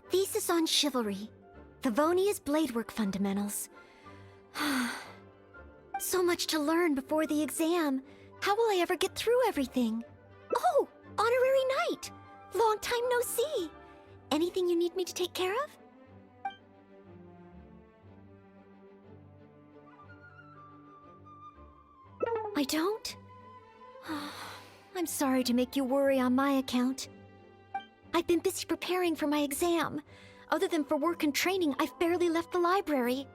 Thesis on Chivalry. Favonia's Bladework Fundamentals. So much to learn before the exam. How will I ever get through everything? Oh, Honorary Knight! Long time no see. Anything you need me to take care of? I don't? I'm sorry to make you worry on my account. I've been busy preparing for my exam. Other than for work and training, I've barely left the library.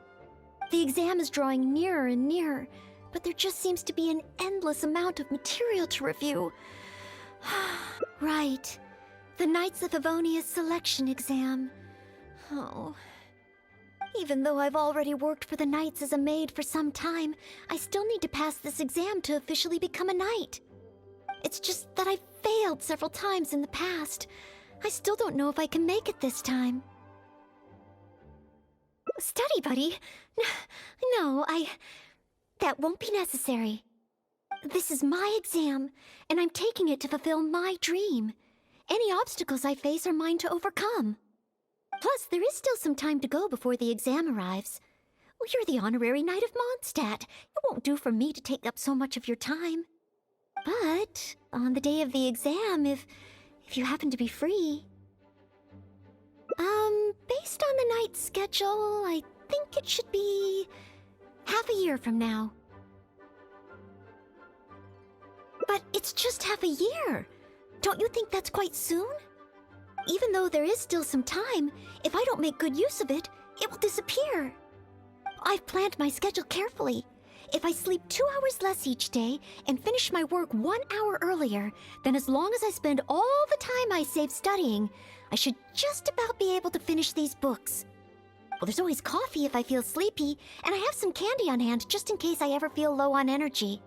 The exam is drawing nearer and nearer, but there just seems to be an endless amount of material to review. Right. The Knights of Favonia's selection exam. Oh. Even though I've already worked for the Knights as a maid for some time, I still need to pass this exam to officially become a knight. It's just that I've failed several times in the past. I still don't know if I can make it this time. Study buddy? No, that won't be necessary. This is my exam, and I'm taking it to fulfill my dream. Any obstacles I face are mine to overcome. Plus, there is still some time to go before the exam arrives. Well, you're the honorary knight of Mondstadt. It won't do for me to take up so much of your time. But on the day of the exam, if you happen to be free... Based on the night's schedule, I think it should be half a year from now. But it's just half a year. Don't you think that's quite soon? Even though there is still some time, if I don't make good use of it, it will disappear. I've planned my schedule carefully. If I sleep 2 hours less each day and finish my work 1 hour earlier, then as long as I spend all the time I save studying, I should just about be able to finish these books. Well, there's always coffee if I feel sleepy, and I have some candy on hand just in case I ever feel low on energy.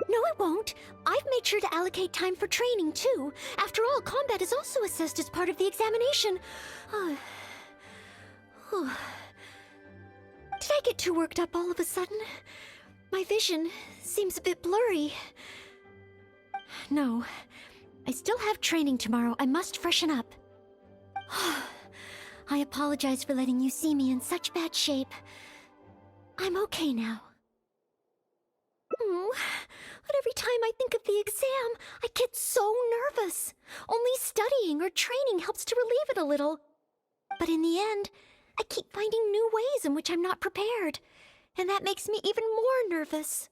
No, it won't. I've made sure to allocate time for training, too. After all, combat is also assessed as part of the examination. Did I get too worked up all of a sudden? My vision seems a bit blurry. No, I still have training tomorrow. I must freshen up. I apologize for letting you see me in such bad shape. I'm okay now. But every time I think of the exam, I get so nervous. Only studying or training helps to relieve it a little. But in the end, I keep finding new ways in which I'm not prepared, and that makes me even more nervous.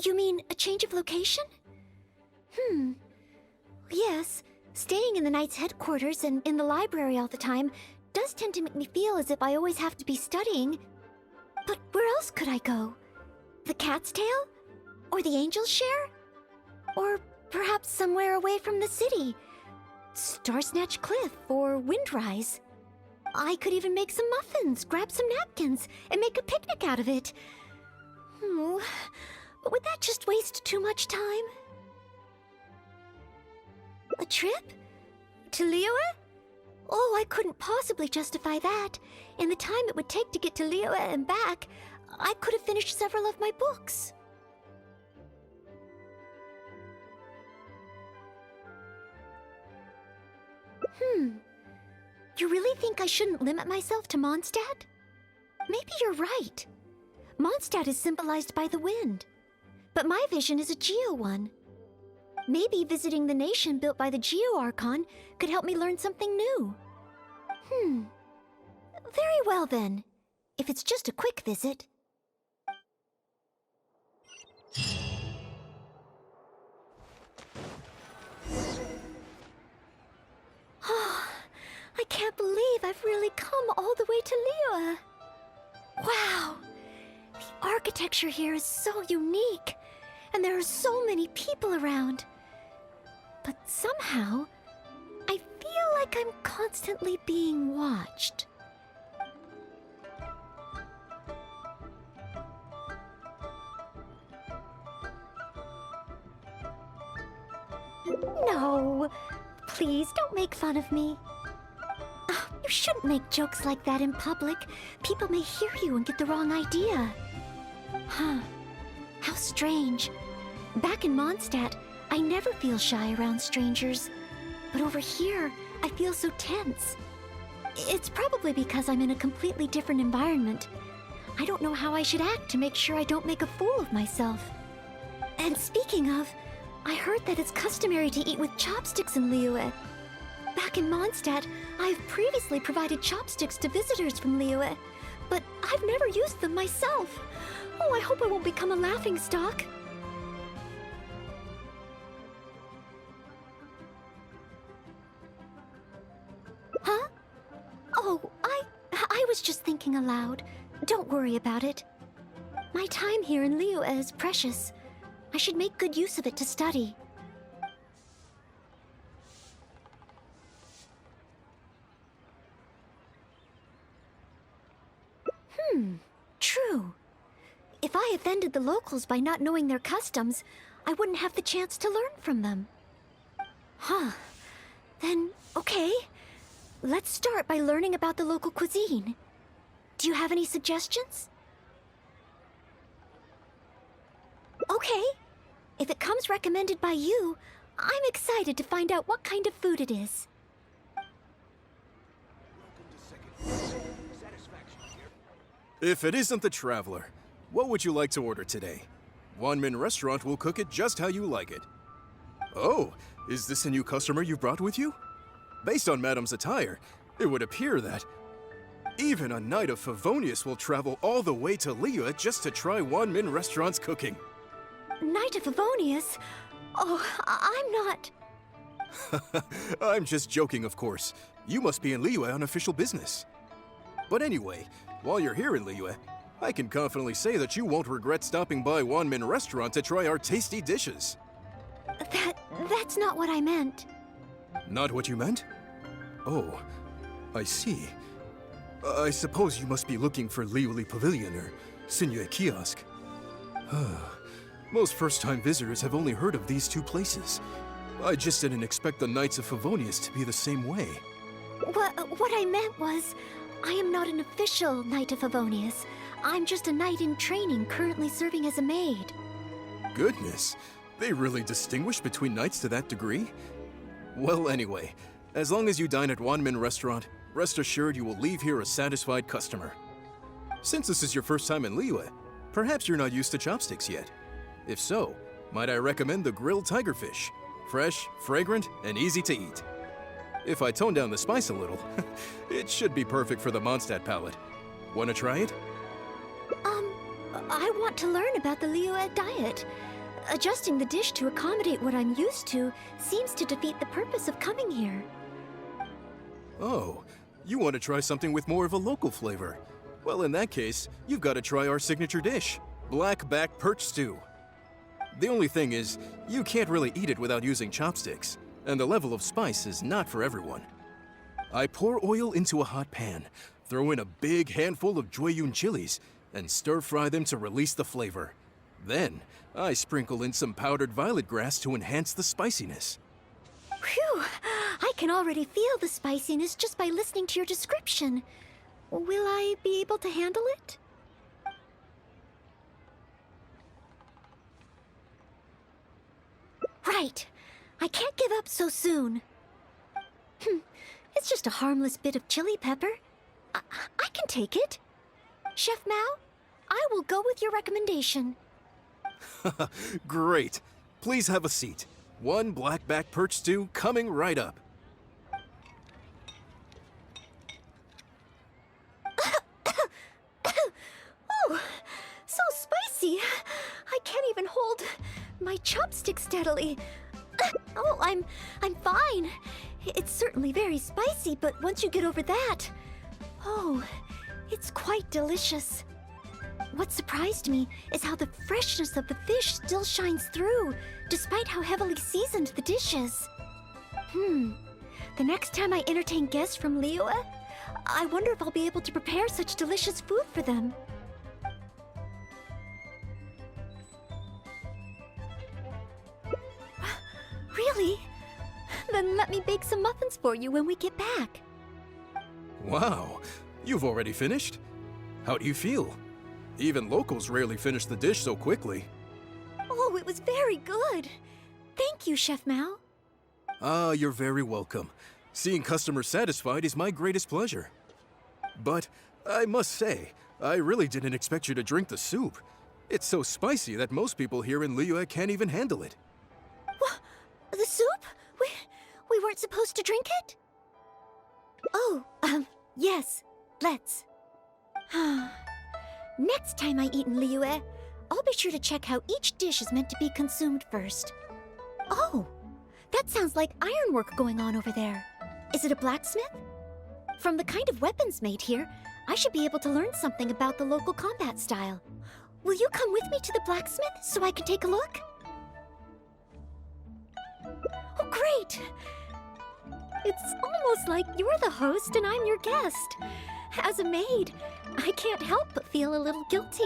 You mean a change of location? Yes, staying in the Knight's headquarters and in the library all the time does tend to make me feel as if I always have to be studying. But where else could I go? The Cat's Tail? Or the Angel's Share? Or perhaps somewhere away from the city. Starsnatch Cliff or Windrise. I could even make some muffins, grab some napkins, and make a picnic out of it. But would that just waste too much time? A trip? To Liyue? Oh, I couldn't possibly justify that. In the time it would take to get to Liyue and back, I could have finished several of my books. You really think I shouldn't limit myself to Mondstadt? Maybe you're right. Mondstadt is symbolized by the wind, but my vision is a Geo one. Maybe visiting the nation built by the Geo Archon could help me learn something new. Very well then, if it's just a quick visit. I can't believe I've really come all the way to Liyue. Wow! The architecture here is so unique, and there are so many people around. But somehow, I feel like I'm constantly being watched. No! Please, don't make fun of me. You shouldn't make jokes like that in public. People may hear you and get the wrong idea. How strange. Back in Mondstadt, I never feel shy around strangers. But over here, I feel so tense. It's probably because I'm in a completely different environment. I don't know how I should act to make sure I don't make a fool of myself. And speaking of, I heard that it's customary to eat with chopsticks in Liyue. Back in Mondstadt, I've previously provided chopsticks to visitors from Liyue, but I've never used them myself. Oh, I hope I won't become a laughingstock. Huh? Oh, I was just thinking aloud. Don't worry about it. My time here in Liyue is precious. I should make good use of it to study. True. If I offended the locals by not knowing their customs, I wouldn't have the chance to learn from them. Huh. Then, okay. Let's start by learning about the local cuisine. Do you have any suggestions? Okay. If it comes recommended by you, I'm excited to find out what kind of food it is. If it isn't the Traveler, what would you like to order today? Wanmin Restaurant will cook it just how you like it. Oh, is this a new customer you've brought with you? Based on Madame's attire, it would appear that even a Knight of Favonius will travel all the way to Liyue just to try Wanmin Restaurant's cooking. Knight of Favonius? Oh, I'm not... I'm just joking, of course. You must be in Liyue on official business. But anyway, while you're here in Liyue, I can confidently say that you won't regret stopping by Wanmin Restaurant to try our tasty dishes. That's not what I meant. Not what you meant? Oh, I see. I suppose you must be looking for Liyue Pavilion or Sinue Kiosk. Most first-time visitors have only heard of these two places. I just didn't expect the Knights of Favonius to be the same way. What I meant was, I am not an official Knight of Favonius. I'm just a knight in training currently serving as a maid. Goodness, they really distinguish between knights to that degree? Well, anyway, as long as you dine at Wanmin Restaurant, rest assured you will leave here a satisfied customer. Since this is your first time in Liyue, perhaps you're not used to chopsticks yet. If so, might I recommend the grilled tigerfish? Fresh, fragrant, and easy to eat. If I tone down the spice a little, it should be perfect for the Mondstadt palate. Wanna try it? I want to learn about the Liyue diet. Adjusting the dish to accommodate what I'm used to seems to defeat the purpose of coming here. Oh, you want to try something with more of a local flavor? Well, in that case, you've got to try our signature dish, black back perch stew. The only thing is, you can't really eat it without using chopsticks, and the level of spice is not for everyone. I pour oil into a hot pan, throw in a big handful of Jueyun chilies, and stir-fry them to release the flavor. Then, I sprinkle in some powdered violet grass to enhance the spiciness. Phew! I can already feel the spiciness just by listening to your description. Will I be able to handle it? Right. I can't give up so soon. It's just a harmless bit of chili pepper. I can take it. Chef Mao, I will go with your recommendation. Great. Please have a seat. One blackback perch stew coming right up. Oh, so spicy. I can't even hold my chopstick steadily. Oh, I'm fine. It's certainly very spicy, but once you get over that, oh, it's quite delicious. What surprised me is how the freshness of the fish still shines through, despite how heavily seasoned the dish is. The next time I entertain guests from Liyue, I wonder if I'll be able to prepare such delicious food for them. Really? Then let me bake some muffins for you when we get back. Wow, you've already finished? How do you feel? Even locals rarely finish the dish so quickly. was very good. Thank you, Chef Mao. Ah, you're very welcome. Seeing customers satisfied is my greatest pleasure. But I must say, I really didn't expect you to drink the soup. It's so spicy that most people here in Liyue can't even handle it. What? The soup? We weren't supposed to drink it? Oh, yes. Let's. Next time I eat in Liyue, I'll be sure to check how each dish is meant to be consumed first. Oh, that sounds like ironwork going on over there. Is it a blacksmith? From the kind of weapons made here, I should be able to learn something about the local combat style. Will you come with me to the blacksmith so I can take a look? Oh, great! It's almost like you're the host and I'm your guest. As a maid, I can't help but feel a little guilty.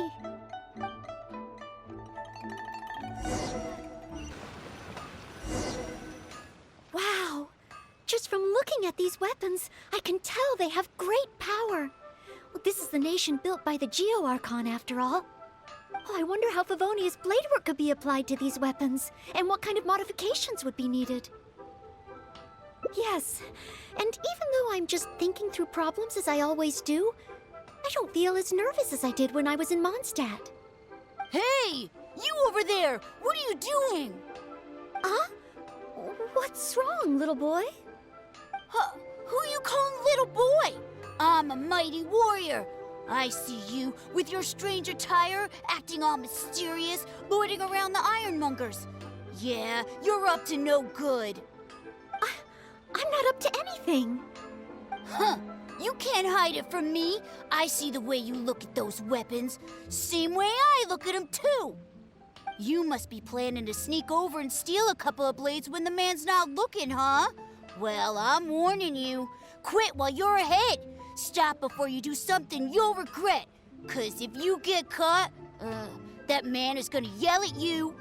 Wow! Just from looking at these weapons, I can tell they have great power. Well, this is the nation built by the Geo-Archon, after all. Oh, I wonder how Favonia's blade work could be applied to these weapons, and what kind of modifications would be needed. Yes, and even though I'm just thinking through problems as I always do, I don't feel as nervous as I did when I was in Mondstadt. Hey! You over there! What are you doing? Huh? What's wrong, little boy? Who you calling little boy? I'm a mighty warrior. I see you with your strange attire, acting all mysterious, lording around the ironmongers. Yeah, you're up to no good. I'm not up to anything. Huh. You can't hide it from me. I see the way you look at those weapons. Same way I look at them, too. You must be planning to sneak over and steal a couple of blades when the man's not looking, huh? Well, I'm warning you. Quit while you're ahead. Stop before you do something you'll regret. 'Cause if you get caught, that man is gonna yell at you.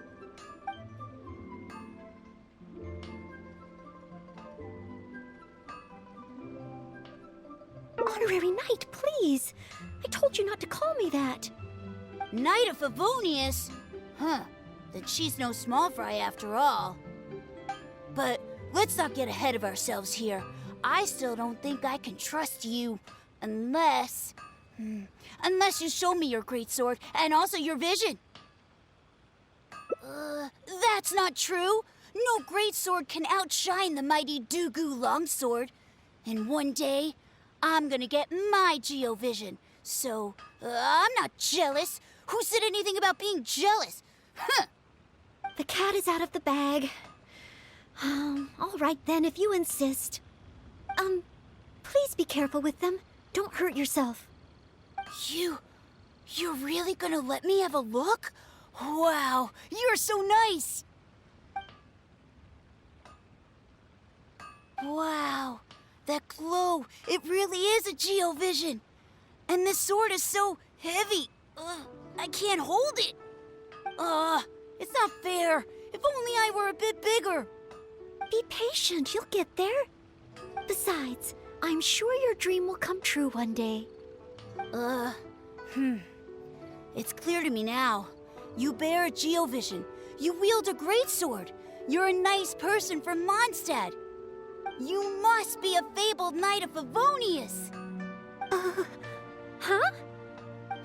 Honorary Knight, please. I told you not to call me that. Knight of Favonius? Huh, then she's no small fry after all. But let's not get ahead of ourselves here. I still don't think I can trust you unless you show me your great sword and also your vision. That's not true. No great sword can outshine the mighty Dugu longsword. And one day, I'm gonna get my Geo-vision. So, I'm not jealous. Who said anything about being jealous? Huh. The cat is out of the bag. All right then, if you insist. Please be careful with them. Don't hurt yourself. You're really gonna let me have a look? Wow, you're so nice! Wow, that glow, it really is a Geo-vision. And this sword is so heavy, I can't hold it. It's not fair. If only I were a bit bigger. Be patient, you'll get there. Besides, I'm sure your dream will come true one day. It's clear to me now. You bear a Geo-vision. You wield a great sword. You're a nice person from Mondstadt. You must be a fabled knight of Favonius. Huh?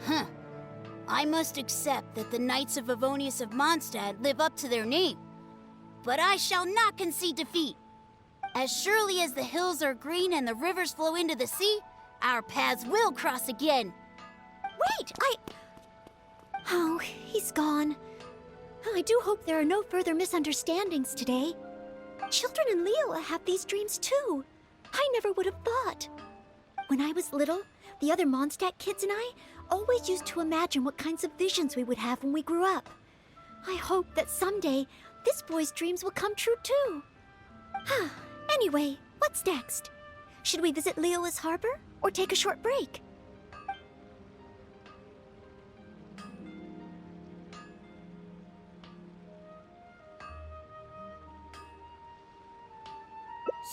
Huh. I must accept that the Knights of Favonius of Mondstadt live up to their name. But I shall not concede defeat. As surely as the hills are green and the rivers flow into the sea, our paths will cross again. Wait, Oh, he's gone. I do hope there are no further misunderstandings today. Children in Liyue have these dreams too. I never would have thought. When I was little, the other Mondstadt kids and I always used to imagine what kinds of visions we would have when we grew up. I hope that someday this boy's dreams will come true too. Anyway, what's next? Should we visit Liyue's harbor or take a short break?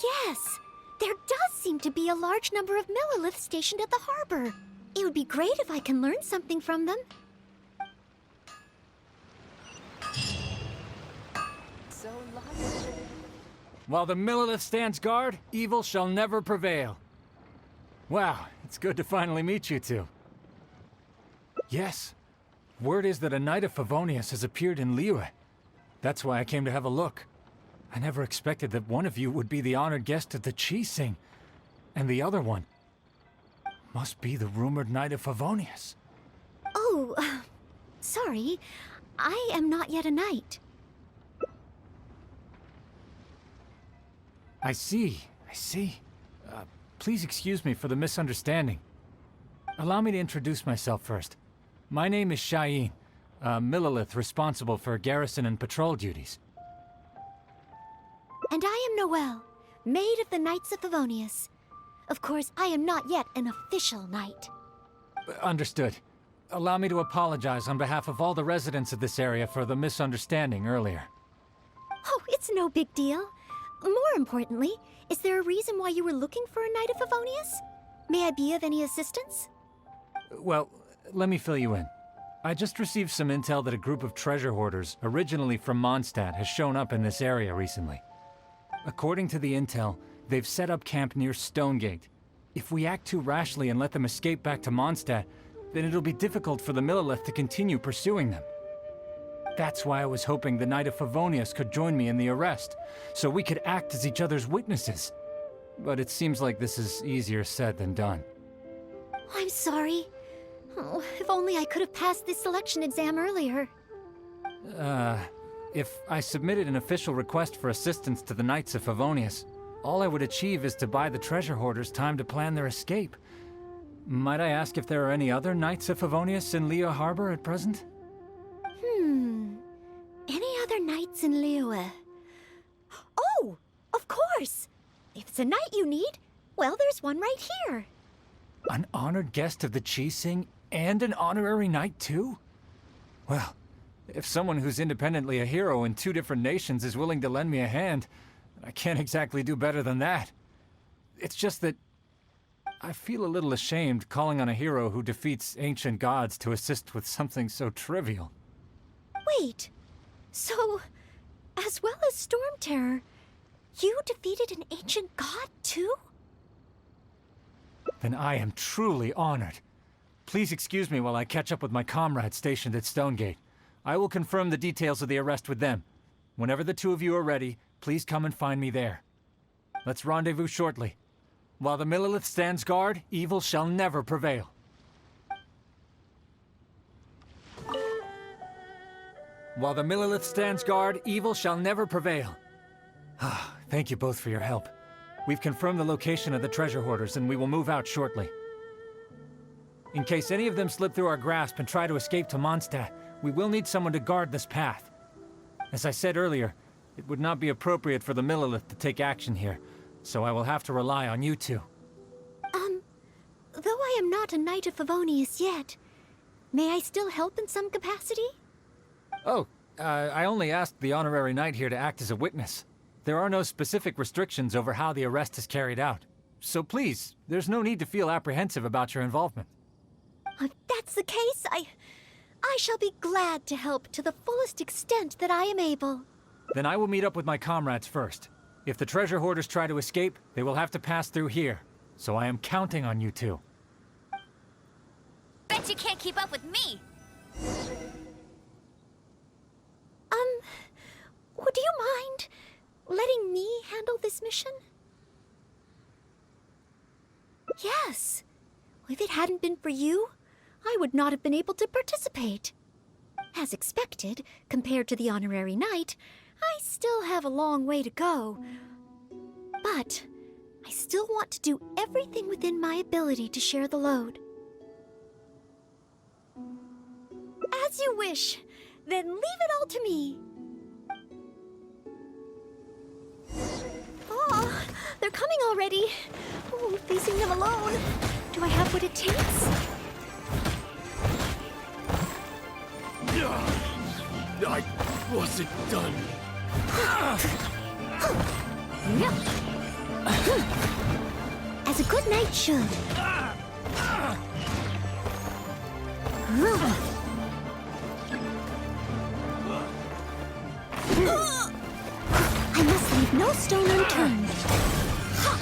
Yes, there does seem to be a large number of Milliliths stationed at the harbor. It would be great if I can learn something from them. While the Millelith stands guard, evil shall never prevail. Wow, it's good to finally meet you two. Yes, word is that a Knight of Favonius has appeared in Liyue. That's why I came to have a look. I never expected that one of you would be the honored guest at the Chi-Sing, and the other one must be the rumored Knight of Favonius. Oh, sorry. I am not yet a knight. I see. Please excuse me for the misunderstanding. Allow me to introduce myself first. My name is Shayin, a Millelith responsible for garrison and patrol duties. And I am Noelle, maid of the Knights of Favonius. Of course, I am not yet an official knight. Understood. Allow me to apologize on behalf of all the residents of this area for the misunderstanding earlier. Oh, it's no big deal. More importantly, is there a reason why you were looking for a Knight of Favonius? May I be of any assistance? Well, let me fill you in. I just received some intel that a group of treasure hoarders, originally from Mondstadt, has shown up in this area recently. According to the intel, they've set up camp near Stonegate. If we act too rashly and let them escape back to Mondstadt, then it'll be difficult for the Millelith to continue pursuing them. That's why I was hoping the Knight of Favonius could join me in the arrest, so we could act as each other's witnesses. But it seems like this is easier said than done. I'm sorry. Oh, if only I could have passed this selection exam earlier. If I submitted an official request for assistance to the Knights of Favonius, all I would achieve is to buy the treasure hoarders time to plan their escape. Might I ask if there are any other Knights of Favonius in Liyue Harbor at present? Any other knights in Liyue? Oh, of course! If it's a knight you need, well, there's one right here. An honored guest of the Chi-Sing and an honorary knight too? Well, if someone who's independently a hero in two different nations is willing to lend me a hand, I can't exactly do better than that. It's just that I feel a little ashamed calling on a hero who defeats ancient gods to assist with something so trivial. Wait, so, as well as Storm Terror, you defeated an ancient god too? Then I am truly honored. Please excuse me while I catch up with my comrades stationed at Stonegate. I will confirm the details of the arrest with them. Whenever the two of you are ready, please come and find me there. Let's rendezvous shortly. While the Millelith stands guard, evil shall never prevail. While the Millelith stands guard, evil shall never prevail. Thank you both for your help. We've confirmed the location of the treasure hoarders, and we will move out shortly. In case any of them slip through our grasp and try to escape to Mondstadt, we will need someone to guard this path. As I said earlier, it would not be appropriate for the Millelith to take action here, so I will have to rely on you two. Though I am not a Knight of Favonius yet, may I still help in some capacity? Oh, I only asked the honorary knight here to act as a witness. There are no specific restrictions over how the arrest is carried out. So please, there's no need to feel apprehensive about your involvement. If that's the case, I shall be glad to help to the fullest extent that I am able. Then I will meet up with my comrades first. If the treasure hoarders try to escape, they will have to pass through here. So I am counting on you two. Bet you can't keep up with me! Would you mind letting me handle this mission? Yes. If it hadn't been for you, I would not have been able to participate. As expected, compared to the honorary knight, I still have a long way to go. But I still want to do everything within my ability to share the load. As you wish. Then leave it all to me. Oh, they're coming already. Oh, facing them alone. Do I have what it takes? I wasn't done. As a good knight should. I must leave no stone unturned. Ha!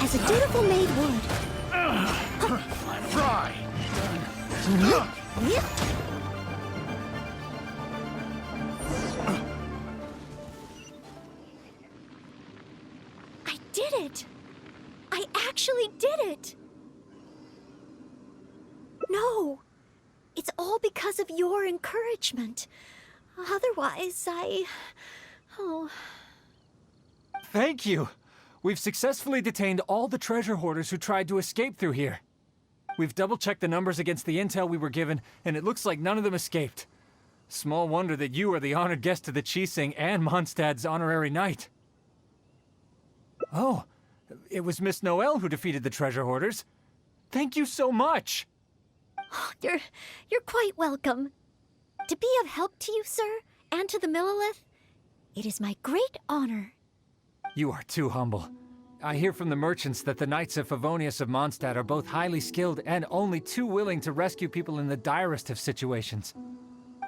As a dutiful maid would. Try. Yep. I did it! I actually did it! No! It's all because of your encouragement. Otherwise, Oh. Thank you! We've successfully detained all the treasure hoarders who tried to escape through here. We've double-checked the numbers against the intel we were given, and it looks like none of them escaped. Small wonder that you are the honored guest of the Qixing and Mondstadt's honorary knight. Oh, it was Miss Noelle who defeated the treasure hoarders. Thank you so much! You're quite welcome. To be of help to you, sir, and to the Millelith, it is my great honor. You are too humble. I hear from the merchants that the Knights of Favonius of Mondstadt are both highly skilled and only too willing to rescue people in the direst of situations.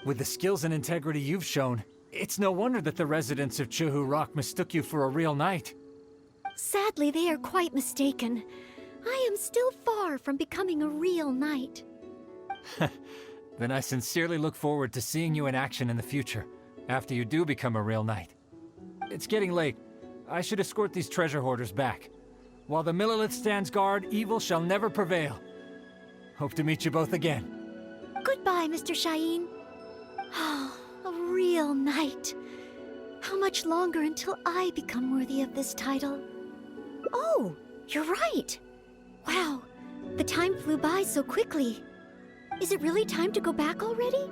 With the skills and integrity you've shown, it's no wonder that the residents of Chuhu Rock mistook you for a real knight. Sadly, they are quite mistaken. I am still far from becoming a real knight. Then I sincerely look forward to seeing you in action in the future, after you do become a real knight. It's getting late. I should escort these treasure hoarders back. While the Millelith stands guard, evil shall never prevail. Hope to meet you both again. Goodbye, Mr. Shaheen. Oh, a real knight. How much longer until I become worthy of this title? Oh, you're right. Wow, the time flew by so quickly. Is it really time to go back already?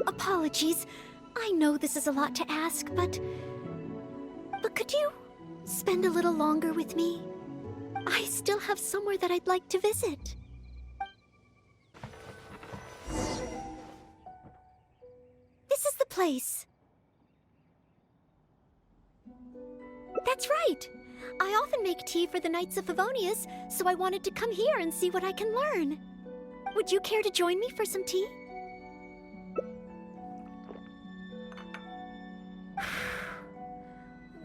Apologies. I know this is a lot to ask, but could you spend a little longer with me? I still have somewhere that I'd like to visit. This is the place. That's right. I often make tea for the Knights of Favonius, so I wanted to come here and see what I can learn. Would you care to join me for some tea?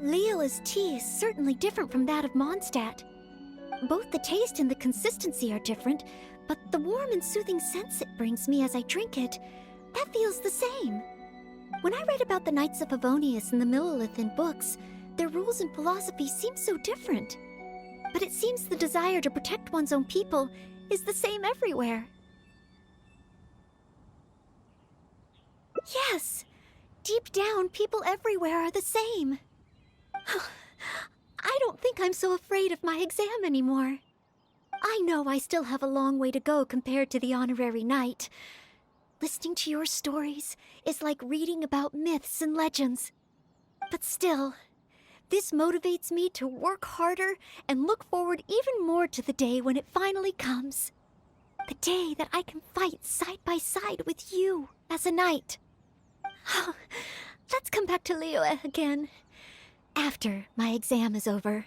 Leola's tea is certainly different from that of Mondstadt. Both the taste and the consistency are different, but the warm and soothing sense it brings me as I drink it, that feels the same. When I read about the Knights of Favonius and the Millelith in books, their rules and philosophy seem so different. But it seems the desire to protect one's own people is the same everywhere. Yes, deep down, people everywhere are the same. I don't think I'm so afraid of my exam anymore. I know I still have a long way to go compared to the honorary knight. Listening to your stories is like reading about myths and legends. But still, this motivates me to work harder and look forward even more to the day when it finally comes. The day that I can fight side by side with you as a knight. Let's come back to Liyue again after my exam is over.